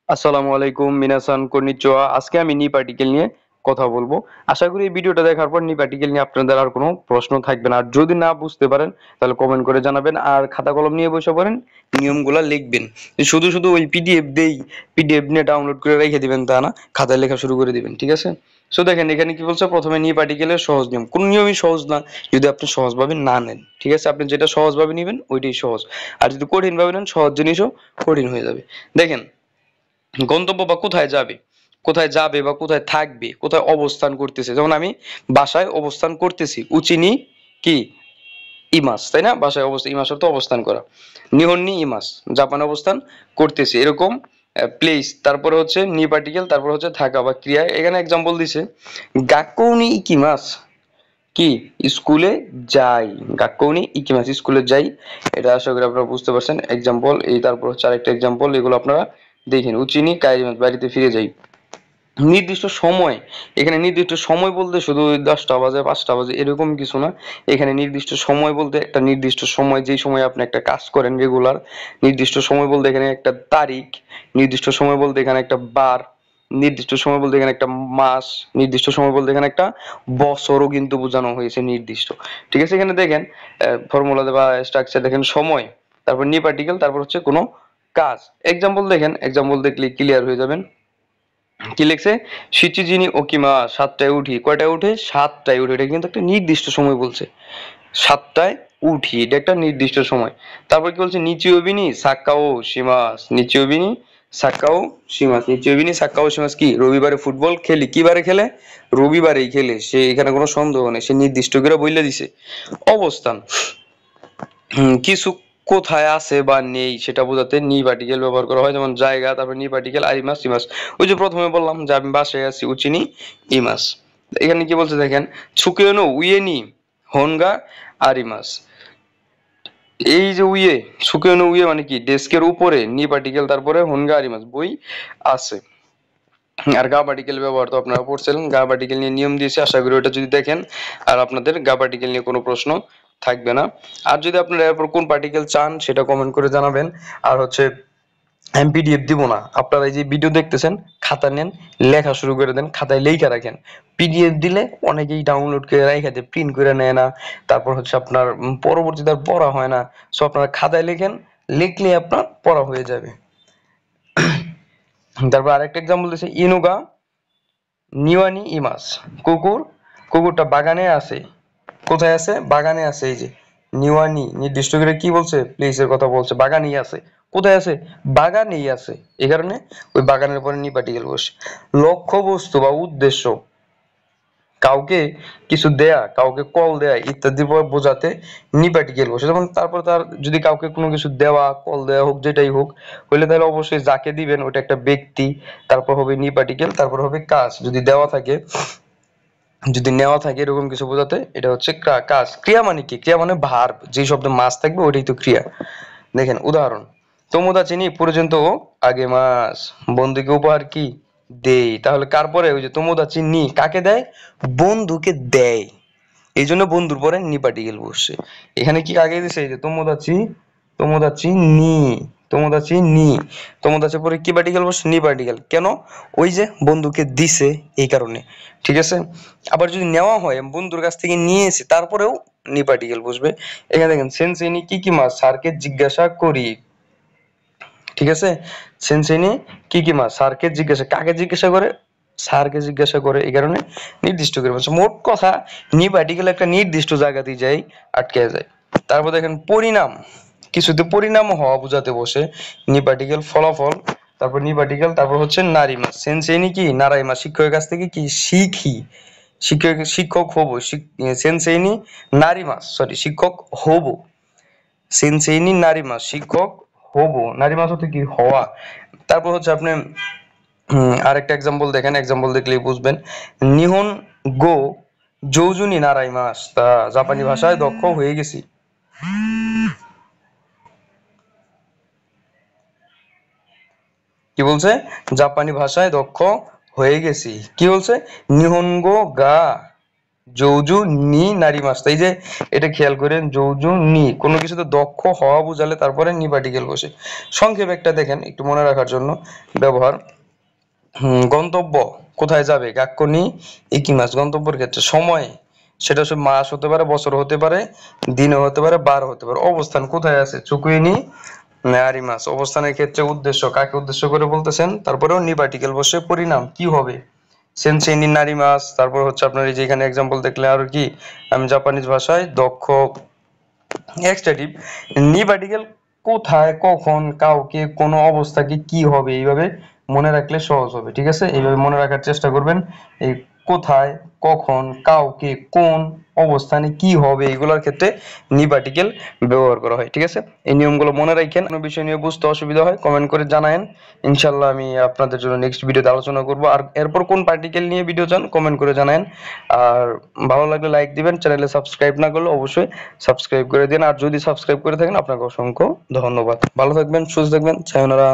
আসসালামু আলাইকুম মিনাসান কন্নিচিওয়া। আজকে আমি নি পার্টিকেল নিয়ে কথা বলবো। আশা করি এই ভিডিওটা দেখার পর নি পার্টিকেল নিয়ে আপনাদের আর কোনো প্রশ্ন থাকবে না। আর যদি না বুঝতে পারেন তাহলে কমেন্ট করে জানাবেন, আর খাতা কলম নিয়ে বসে পড়েন, নিয়মগুলা লিখবেন। শুধু শুধু ওই পিডিএফ দেই, পিডিএফ নিয়ে ডাউনলোড করে রেখে দিবেন তা না, খাতায় লেখা শুরু করে দিবেন, ঠিক আছে? সো দেখেন এখানে কি বলছে, প্রথমে নি পার্টিকেলের সহজ নিয়ম। কোন নিয়মই সহজ না যদি আপনি সহজভাবে না নেন, ঠিক আছে? আপনি যেটা সহজভাবে নেবেন ওইটাই সহজ, আর যদি কঠিন ভাবে নেন সহজ জিনিসও কঠিন হয়ে যাবে। দেখেন, গন্তব্য বা কোথায় যাবে, কোথায় যাবে বা কোথায় থাকবে, কোথায় অবস্থান করতেছে। যেমন আমি বাসায় অবস্থান করতেছি, উচিনি কি ইমাস, তাই না? বাসায় অবস্থান, ইমাস অর্থ অবস্থান করা। নিহন্নি ইমাস, জাপানে অবস্থান করতেছি, এরকম প্লেস। তারপরে হচ্ছে নি পার্টিকেল, তারপর হচ্ছে থাকা বা ক্রিয়া। এখানে এক্সাম্পল দিছে গাক্কৌনি ইকিমাস, কি স্কুলে যাই। গাক্কৌনি ইকিমাস, স্কুলে যাই। এটা আশা করি আপনারা বুঝতে পারছেন। এক্সাম্পল এই, তারপর হচ্ছে আরেকটা এক্সাম্পল, এগুলো আপনারা দেখেন। উচিনি কাইরিমাস, বাড়িতে ফিরে যাই। নির্দিষ্ট সময়, এখানে নির্দিষ্ট সময় বলতে শুধু 10টা বাজে 5টা বাজে এরকম কিছু না। এখানে নির্দিষ্ট সময় বলতে একটা নির্দিষ্ট সময়, যেই সময় আপনি একটা কাজ করেন রেগুলার। নির্দিষ্ট সময় বলতে এখানে একটা তারিখ, নির্দিষ্ট সময় বলতে এখানে একটা বার, নির্দিষ্ট সময় বলতে এখানে একটা মাস, নির্দিষ্ট সময় বলতে এখানে একটা বছরও কিন্তু বোঝানো হয়েছে নির্দিষ্ট, ঠিক আছে? এখানে দেখেন ফর্মুলা বা স্ট্রাকচার দেখেন, সময়, তারপর নি পার্টিকেল, তারপর হচ্ছে কোনো কাজ। এক্সাম্পল দেখেন, এক্সাম্পল দেখলে ক্লিয়ার হয়ে যাবেন। কি লিখছে, সিচিজিনি ওকিমা, 7টায় উঠি। কয়টায় উঠে? 7টায় উঠে। এটা কিন্তু একটা নির্দিষ্ট সময় বলছে, 7টায় উঠি, এটা একটা নির্দিষ্ট সময়। তারপর কি বলছে, নিচিওবিনি সাক্কাও সীমাস, নিচিওবিনি সাক্কাও সীমাস। নিচিওবিনি সাক্কাও সীমাস কি, রবিবারে ফুটবল খেলি। কি বারে খেলে? রবিবারেই খেলে। সে এখানে কোনো সন্দেহ নেই, সে নির্দিষ্ট করে বইলে দিছে। অবস্থান, কিছু কোথায় আছে বা নেই সেটা বোঝাতে নি পার্টিকেল ব্যবহার করা হয়। যেমন জায়গা, তারপর নি পার্টিকেল আরিমাস ইমাস। ওই যে প্রথমে বললাম যে আমি বাসায় আছি, উচিনি ইমাস। এখানে কি বলছে দেখেন, ছুকেনো উইয়েনি হনগা আরিমাস। এই যে উইয়ে, ছুকেনো উইয়ে মানে কি, ডেস্কের উপরে, নি পার্টিকেল তারপরে হনগা আরিমাস, বই আছে। আর গা পার্টিকেল ব্যবহার তো আপনারা পড়ছিলেন, গা পার্টিকেল নিয়ে নিয়ম দিয়েছে। আশা করি ওটা যদি দেখেন আর আপনাদের গা পার্টিকেল নিয়ে কোনো প্রশ্ন থাকবে না। আর যদি আপনারা এরপর কোন পার্টিকেল চান সেটা কমেন্ট করে জানাবেন। আর হচ্ছে আমি পিডিএফ দিব না, আপনারা এই যে ভিডিও দেখতেছেন, খাতা নেন, লেখা শুরু করে দেন, খাতায় লেখা রাখেন। পিডিএফ দিলে অনেকেই ডাউনলোড করে রেখে দেয়, প্রিন্ট করে নেয় না। তারপর হচ্ছে আপনার পরবর্তীতে আর পড়া হয় না। সো আপনারা খাতায় লেখেন, লিখলে আপনার পড়া হয়ে যাবে। তারপর আরেকটা এক্সাম্পল দিচ্ছে, ইনুগা নিওয়ানি ইমাস, কুকুর, কুকুরটা বাগানে আছে। কোথায় আছে? বাগানে আছে। এই যে নিওয়ানি, নির্দিষ্ট করে কি বলছে, প্লেসের কথা বলছে। বাগানেই আছে। কোথায় আছে? বাগানেই আছে। এই কারণে ওই বাগানের পরে নি পার্টিকেল বসে। লক্ষ্য বস্তু বা উদ্দেশ্য, কাউকে কিছু দেয়া, কাউকে কল দেয়া ইত্যাদি বোঝাতে নি পার্টিকেল বসে। যেমন তারপর তার যদি কাউকে কোনো কিছু দেওয়া, কল দেওয়া হোক, যেটাই হোক, হইলে তাহলে অবশ্যই যাকে দিবেন ওটা একটা ব্যক্তি, তারপর হবে নি পার্টিকেল, তারপর হবে কাজ। যদি দেওয়া থাকে, যদি নেওয়া থাকে, এরকম কিছু বোঝাতে এটা হচ্ছে কাজ। ক্রিয়া মানে কি? ক্রিয়া মানে ভার্ব, যে শব্দে মাস থাকবে ওইটাই তো ক্রিয়া। দেখেন উদাহরণ, তোমোদা চিনি পর্যন্ত আগে মাস, বন্ধুকে উপহার কি দেই। তাহলে কার পরে? ওই যে তোমোদা চিনি কাকে দেয়? বন্ধুকে দেয়। এই জন্য বন্ধুর পরে নি পার্টিকেল বসছে। এখানে কি আগে দিছে, এই যে তোমোদাচি, তোমোদাচি নি, তোমোদাচি নি, তোমোদাচি পরে কি পার্টিকেল বসছে? নি পার্টিকেল। কেন? ওই যে বন্ধুকে দিছে, এই কারণে, ঠিক আছে? আবার যদি নেওয়া হয়, বন্ধুর কাছ থেকে নিয়েছি, তারপরেও নি পার্টিকেল বসবে। এখানে দেখেন, সেন্সেনি কি কি মাছ, স্যারকে জিজ্ঞাসা করি, ঠিক আছে? সেন্সেনি কি কি মাছ, স্যারকে জিজ্ঞাসা, কাকে জিজ্ঞাসা করে? স্যারকে জিজ্ঞাসা করে। এই কারণে নির্দিষ্ট করে বলছে। মোট কথা, নি পার্টিকেল একটা নির্দিষ্ট জায়গাতেই যাই, আটকে যায়। তারপর দেখেন পরিণাম, কিছুতে পরিণাম হওয়া বোঝাতে বসে নি পার্টিকেল। ফলাফল, তারপর নি পার্টিকেল, তারপর হচ্ছে নারিমা। সেন্সেনি কি, নারাইমা, শিক্ষকের কাছ থেকে কি শিখি, শিক্ষক, শিক্ষক হব। সেন্সেনি নারিমা, সরি, শিক্ষক হব। সেন্সেইনি নারিমা, শিক্ষক হব। নারিমা হচ্ছে কি, হওয়া। তারপর হচ্ছে আপনি আরেকটা এক্সাম্পল দেখেন, এক্সাম্পল দেখলেই বুঝবেন। নিহন গো যৌজুনি নারাইমাস, তা জাপানি ভাষায় দক্ষ হয়ে গেছি। কি বলছে? জাপানি ভাষায় দক্ষ হয়ে গেছি। কি বলছে? নিহনগো গা যৌজু নি নারী মাস্তা, এই যে এটা খেয়াল করেন, যৌজু নি কোনো কিছুতে দক্ষ হওয়া বোঝালে তারপরে নি পার্টিকেল বসে। সংক্ষেপে একটা দেখেন একটু মনে রাখার জন্য ব্যবহার। গন্তব্য কোথায় যাবে, গাক্কনি ইকিমাস, গন্তব্যের ক্ষেত্রে সময় সেটা হচ্ছে মাস হতে পারে, বছর হতে পারে, দিনও হতে পারে, বার হতে পারে। অবস্থান কোথায় আছে, চুকুইনি আরিমাস, অবস্থানের ক্ষেত্রে উদ্দেশ্য কাকে উদ্দেশ্য করে বলতেছেন, তারপরেও নি পার্টিকেল বসে। পরিণাম কি হবে, সেনসেনি নারী মাস, তারপর হচ্ছে আপনার এই যে এখানে এক্সাম্পল দেখলে আর কি, আমি জাপানিজ ভাষায় দক্ষ এক্সট্রাটিভ। নি পার্টিকেল কোথায়, কখন, কাউকে, কোনো অবস্থাকে, কি হবে, এইভাবে মনে রাখলে সহজ হবে। ঠিক আছে, এইভাবে মনে রাখার চেষ্টা করবেন। এই কোথায়, কখন, কাউকে, কোন অবস্থানে, কি হবে, এগুলোর ক্ষেত্রে নি পার্টিকেল ব্যবহার করা হয়। ঠিক আছে, এই নিয়মগুলো মনে রাখেন। কোনো বিষয় নিয়ে বুঝতে অসুবিধা হয় কমেন্ট করে জানায়েন, ইনশাল্লাহ আমি আপনাদের জন্য নেক্সট ভিডিওতে আলোচনা করব। আর এরপর কোন পার্টিকেল নিয়ে ভিডিও চান কমেন্ট করে জানায়েন। আর ভালো লাগলে লাইক দিবেন, চ্যানেলে সাবস্ক্রাইব না করলে অবশ্যই সাবস্ক্রাইব করে দিন। আর যদি সাবস্ক্রাইব করে থাকেন আপনাকে অসংখ্য ধন্যবাদ। ভালো থাকবেন, সুস্থ থাকবেন, সায়োনারা।